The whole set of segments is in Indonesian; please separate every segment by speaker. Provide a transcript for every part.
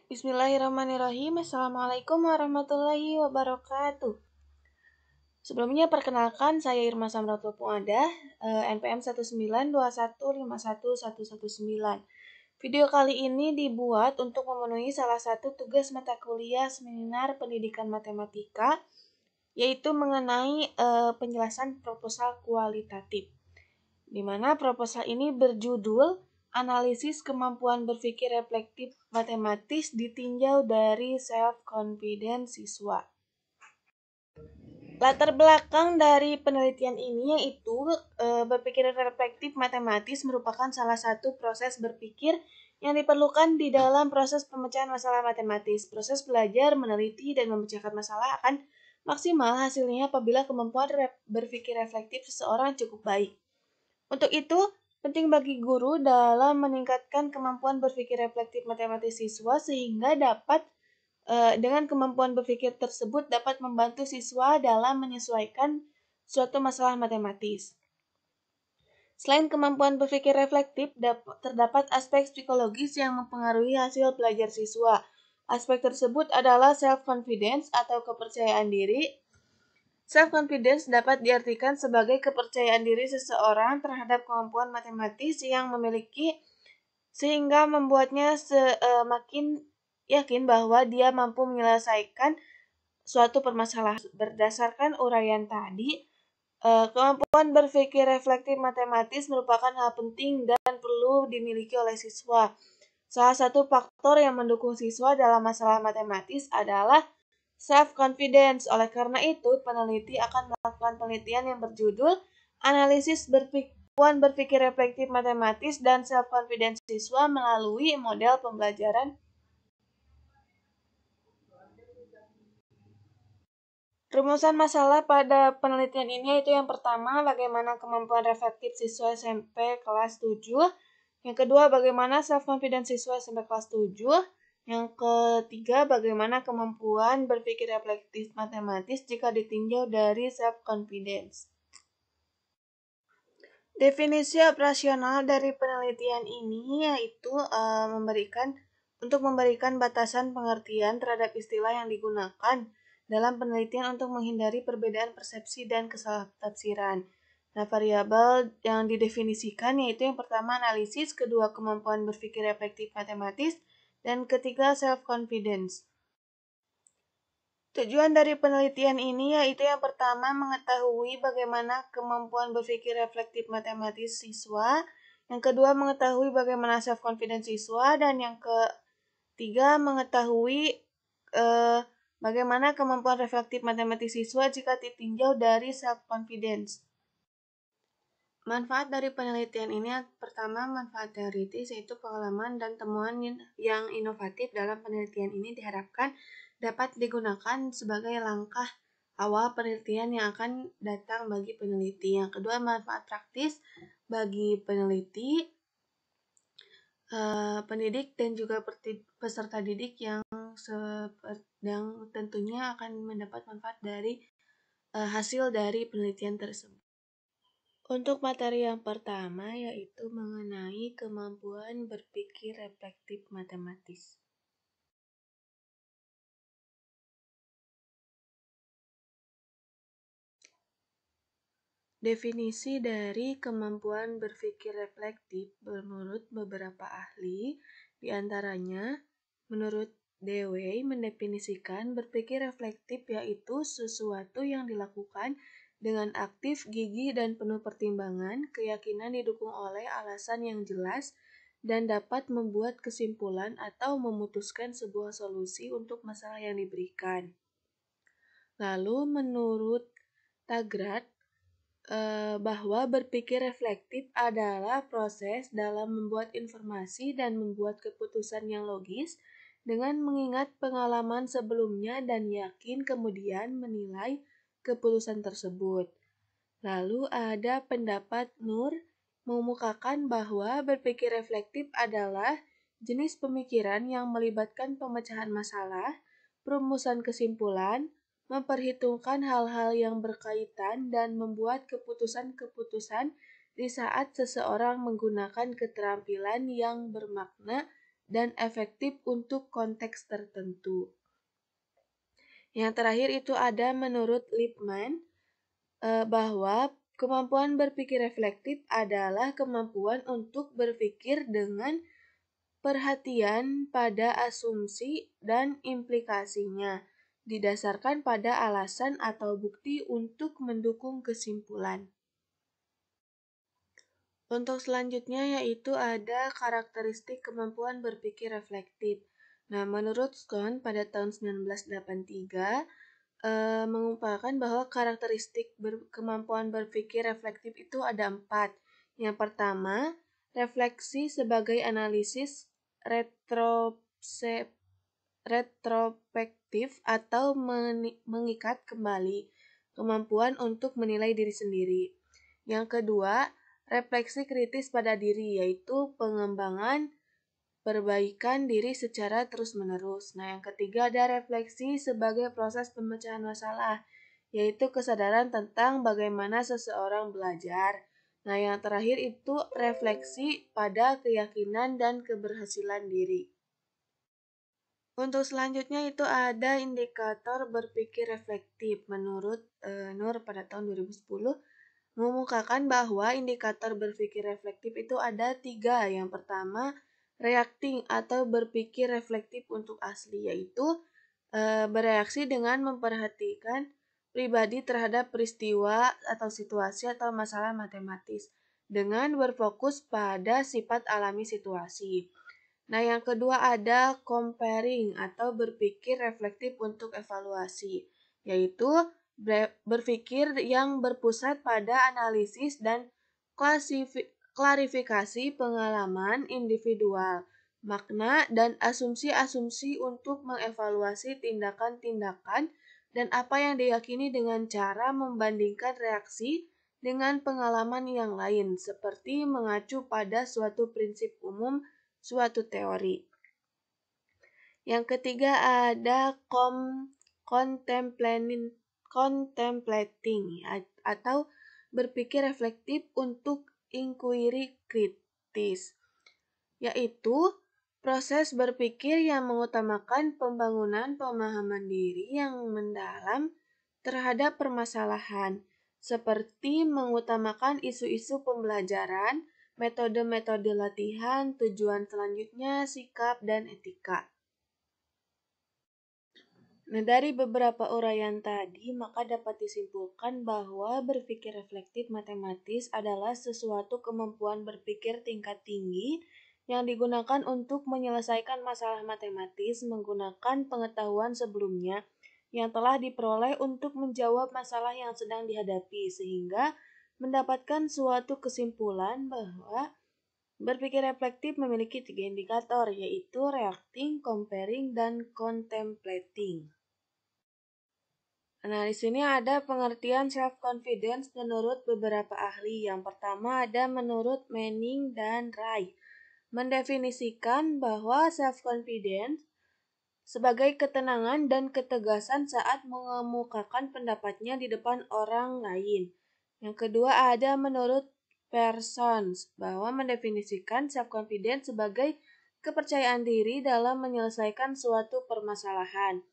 Speaker 1: Bismillahirrahmanirrahim. Assalamualaikum warahmatullahi wabarakatuh. Sebelumnya perkenalkan saya Irma Samratul Puada, NPM 192151119. Video kali ini dibuat untuk memenuhi salah satu tugas mata kuliah seminar pendidikan matematika, yaitu mengenai penjelasan proposal kualitatif, di mana proposal ini berjudul Analisis kemampuan berpikir reflektif matematis ditinjau dari self-confidence siswa. Latar belakang dari penelitian ini yaitu berpikir reflektif matematis merupakan salah satu proses berpikir yang diperlukan di dalam proses pemecahan masalah matematis. Proses belajar, meneliti, dan memecahkan masalah akan maksimal hasilnya apabila kemampuan berpikir reflektif seseorang cukup baik. Untuk itu, penting bagi guru dalam meningkatkan kemampuan berpikir reflektif matematis siswa sehingga dengan kemampuan berpikir tersebut dapat membantu siswa dalam menyesuaikan suatu masalah matematis. Selain kemampuan berpikir reflektif, terdapat aspek psikologis yang mempengaruhi hasil belajar siswa. Aspek tersebut adalah self-confidence atau kepercayaan diri. Self-confidence dapat diartikan sebagai kepercayaan diri seseorang terhadap kemampuan matematis yang memiliki sehingga membuatnya semakin yakin bahwa dia mampu menyelesaikan suatu permasalahan. Berdasarkan uraian tadi, kemampuan berpikir reflektif matematis merupakan hal penting dan perlu dimiliki oleh siswa. Salah satu faktor yang mendukung siswa dalam masalah matematis adalah self-confidence. Oleh karena itu, peneliti akan melakukan penelitian yang berjudul Analisis kemampuan berpikir reflektif matematis dan self-confidence siswa melalui model pembelajaran. Rumusan masalah pada penelitian ini yaitu yang pertama, bagaimana kemampuan reflektif siswa SMP kelas 7. Yang kedua, bagaimana self-confidence siswa SMP kelas 7. Yang ketiga, bagaimana kemampuan berpikir reflektif matematis jika ditinjau dari self-confidence. Definisi operasional dari penelitian ini yaitu memberikan batasan pengertian terhadap istilah yang digunakan dalam penelitian untuk menghindari perbedaan persepsi dan kesalahtafsiran. Nah, variabel yang didefinisikan yaitu yang pertama analisis, kedua kemampuan berpikir reflektif matematis, dan ketiga self-confidence. Tujuan dari penelitian ini yaitu yang pertama mengetahui bagaimana kemampuan berpikir reflektif matematis siswa, yang kedua mengetahui bagaimana self-confidence siswa, dan yang ketiga mengetahui bagaimana kemampuan reflektif matematis siswa jika ditinjau dari self-confidence. Manfaat dari penelitian ini pertama manfaat teoritis yaitu pengalaman dan temuan yang inovatif dalam penelitian ini diharapkan dapat digunakan sebagai langkah awal penelitian yang akan datang bagi peneliti. Yang kedua, manfaat praktis bagi peneliti, pendidik, dan juga peserta didik yang tentunya akan mendapat manfaat dari hasil dari penelitian tersebut. Untuk materi yang pertama yaitu mengenai kemampuan berpikir reflektif matematis. Definisi dari kemampuan berpikir reflektif menurut beberapa ahli, diantaranya menurut Dewey mendefinisikan berpikir reflektif yaitu sesuatu yang dilakukan dengan aktif, gigih, dan penuh pertimbangan, keyakinan didukung oleh alasan yang jelas, dan dapat membuat kesimpulan atau memutuskan sebuah solusi untuk masalah yang diberikan. Lalu menurut Taggart, bahwa berpikir reflektif adalah proses dalam membuat informasi dan membuat keputusan yang logis dengan mengingat pengalaman sebelumnya dan yakin kemudian menilai keputusan tersebut. Lalu ada pendapat Nur mengemukakan bahwa berpikir reflektif adalah jenis pemikiran yang melibatkan pemecahan masalah, perumusan kesimpulan, memperhitungkan hal-hal yang berkaitan, dan membuat keputusan-keputusan di saat seseorang menggunakan keterampilan yang bermakna dan efektif untuk konteks tertentu. Yang terakhir itu ada menurut Lippmann bahwa kemampuan berpikir reflektif adalah kemampuan untuk berpikir dengan perhatian pada asumsi dan implikasinya, didasarkan pada alasan atau bukti untuk mendukung kesimpulan. Untuk selanjutnya yaitu ada karakteristik kemampuan berpikir reflektif. Nah, menurut Scone pada tahun 1983, mengumpulkan bahwa karakteristik kemampuan berpikir reflektif itu ada 4. Yang pertama, refleksi sebagai analisis retrospektif atau mengikat kembali kemampuan untuk menilai diri sendiri. Yang kedua, refleksi kritis pada diri, yaitu pengembangan perbaikan diri secara terus-menerus. Nah, yang ketiga ada refleksi sebagai proses pemecahan masalah, yaitu kesadaran tentang bagaimana seseorang belajar. Nah, yang terakhir itu refleksi pada keyakinan dan keberhasilan diri. Untuk selanjutnya itu ada indikator berpikir reflektif. Menurut Nur pada tahun 2010, mengemukakan bahwa indikator berpikir reflektif itu ada 3. Yang pertama, reacting atau berpikir reflektif untuk asli, yaitu bereaksi dengan memperhatikan pribadi terhadap peristiwa atau situasi atau masalah matematis dengan berfokus pada sifat alami situasi. Nah, yang kedua ada comparing atau berpikir reflektif untuk evaluasi, yaitu berpikir yang berpusat pada analisis dan klarifikasi pengalaman individual, makna, dan asumsi-asumsi untuk mengevaluasi tindakan-tindakan dan apa yang diyakini dengan cara membandingkan reaksi dengan pengalaman yang lain, seperti mengacu pada suatu prinsip umum suatu teori. Yang ketiga ada contemplating atau berpikir reflektif untuk inquiry kritis, yaitu proses berpikir yang mengutamakan pembangunan pemahaman diri yang mendalam terhadap permasalahan, seperti mengutamakan isu-isu pembelajaran, metode-metode latihan, tujuan selanjutnya, sikap, dan etika. Nah, dari beberapa uraian tadi, maka dapat disimpulkan bahwa berpikir reflektif matematis adalah sesuatu kemampuan berpikir tingkat tinggi yang digunakan untuk menyelesaikan masalah matematis menggunakan pengetahuan sebelumnya yang telah diperoleh untuk menjawab masalah yang sedang dihadapi, sehingga mendapatkan suatu kesimpulan bahwa berpikir reflektif memiliki 3 indikator, yaitu reacting, comparing, dan contemplating. Nah, di sini ada pengertian self-confidence menurut beberapa ahli. Yang pertama ada menurut Manning dan Rai, mendefinisikan bahwa self-confidence sebagai ketenangan dan ketegasan saat mengemukakan pendapatnya di depan orang lain. Yang kedua ada menurut Parsons, bahwa mendefinisikan self-confidence sebagai kepercayaan diri dalam menyelesaikan suatu permasalahan.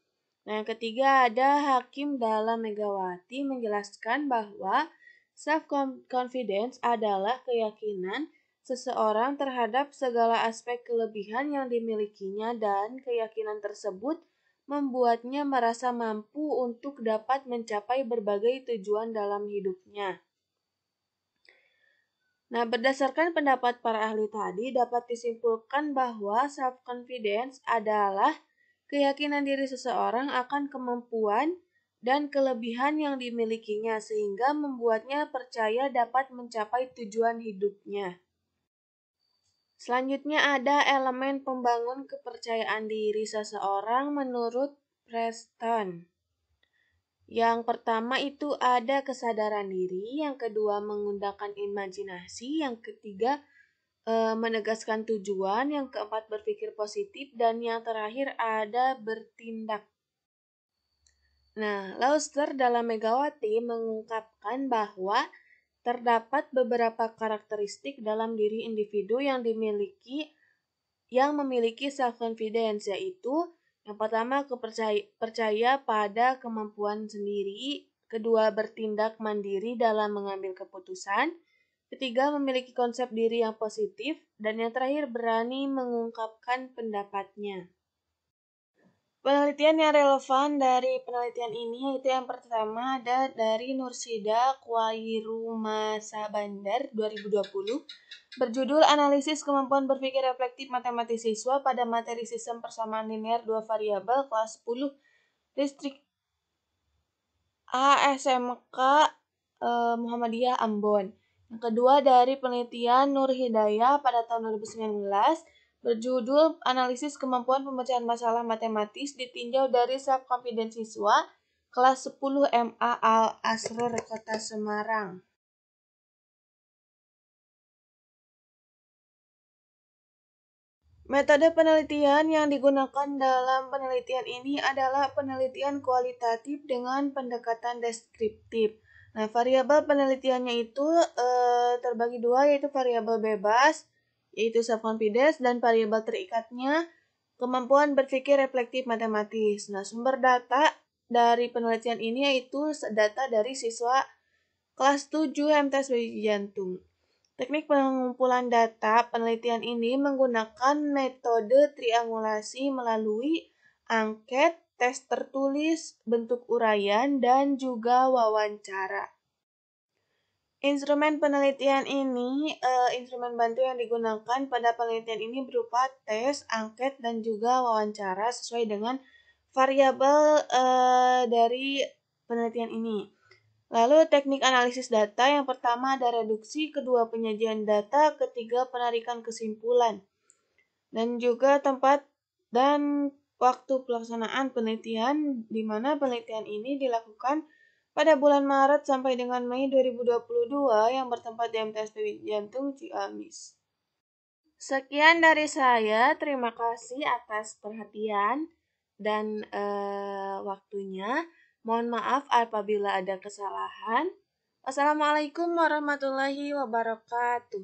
Speaker 1: Nah, yang ketiga ada Hakim dalam Megawati menjelaskan bahwa self-confidence adalah keyakinan seseorang terhadap segala aspek kelebihan yang dimilikinya dan keyakinan tersebut membuatnya merasa mampu untuk dapat mencapai berbagai tujuan dalam hidupnya. Nah, berdasarkan pendapat para ahli tadi dapat disimpulkan bahwa self-confidence adalah keyakinan diri seseorang akan kemampuan dan kelebihan yang dimilikinya sehingga membuatnya percaya dapat mencapai tujuan hidupnya. Selanjutnya ada elemen pembangun kepercayaan diri seseorang menurut Preston. Yang pertama itu ada kesadaran diri, yang kedua menggunakan imajinasi, yang ketiga menegaskan tujuan, yang keempat berpikir positif, dan yang terakhir ada bertindak. Nah, Lauster dalam Megawati mengungkapkan bahwa terdapat beberapa karakteristik dalam diri individu yang dimiliki yang memiliki self-confidence, yaitu yang pertama percaya pada kemampuan sendiri, kedua bertindak mandiri dalam mengambil keputusan, ketiga memiliki konsep diri yang positif, dan yang terakhir berani mengungkapkan pendapatnya. Penelitian yang relevan dari penelitian ini yaitu yang pertama ada dari Nursida Khwairumasa-Bandar 2020 berjudul Analisis Kemampuan Berpikir Reflektif Matematis Siswa pada Materi Sistem Persamaan Linear 2 Variabel kelas 10 Distrik A SMK Muhammadiyah Ambon. Yang kedua dari penelitian Nur Hidayah pada tahun 2019 berjudul Analisis Kemampuan Pemecahan Masalah Matematis ditinjau dari self-confidence siswa kelas 10 MA Al-Asror Kota Semarang. Metode penelitian yang digunakan dalam penelitian ini adalah penelitian kualitatif dengan pendekatan deskriptif. Nah, variabel penelitiannya itu terbagi dua, yaitu variabel bebas, yaitu self-confidence, dan variabel terikatnya kemampuan berpikir reflektif matematis. Nah, sumber data dari penelitian ini yaitu data dari siswa kelas 7 MTS Bayi Jantung. Teknik pengumpulan data penelitian ini menggunakan metode triangulasi melalui angket, tes tertulis, bentuk uraian, dan juga wawancara. Instrumen penelitian ini, instrumen bantu yang digunakan pada penelitian ini berupa tes, angket, dan juga wawancara sesuai dengan variabel dari penelitian ini. Lalu teknik analisis data yang pertama ada reduksi, kedua penyajian data, ketiga penarikan kesimpulan. Dan juga tempat dan waktu pelaksanaan penelitian di mana penelitian ini dilakukan pada bulan Maret sampai dengan Mei 2022 yang bertempat di MTS Bayi Jantung Ciamis. Sekian dari saya, terima kasih atas perhatian dan waktunya. Mohon maaf apabila ada kesalahan. Wassalamualaikum warahmatullahi wabarakatuh.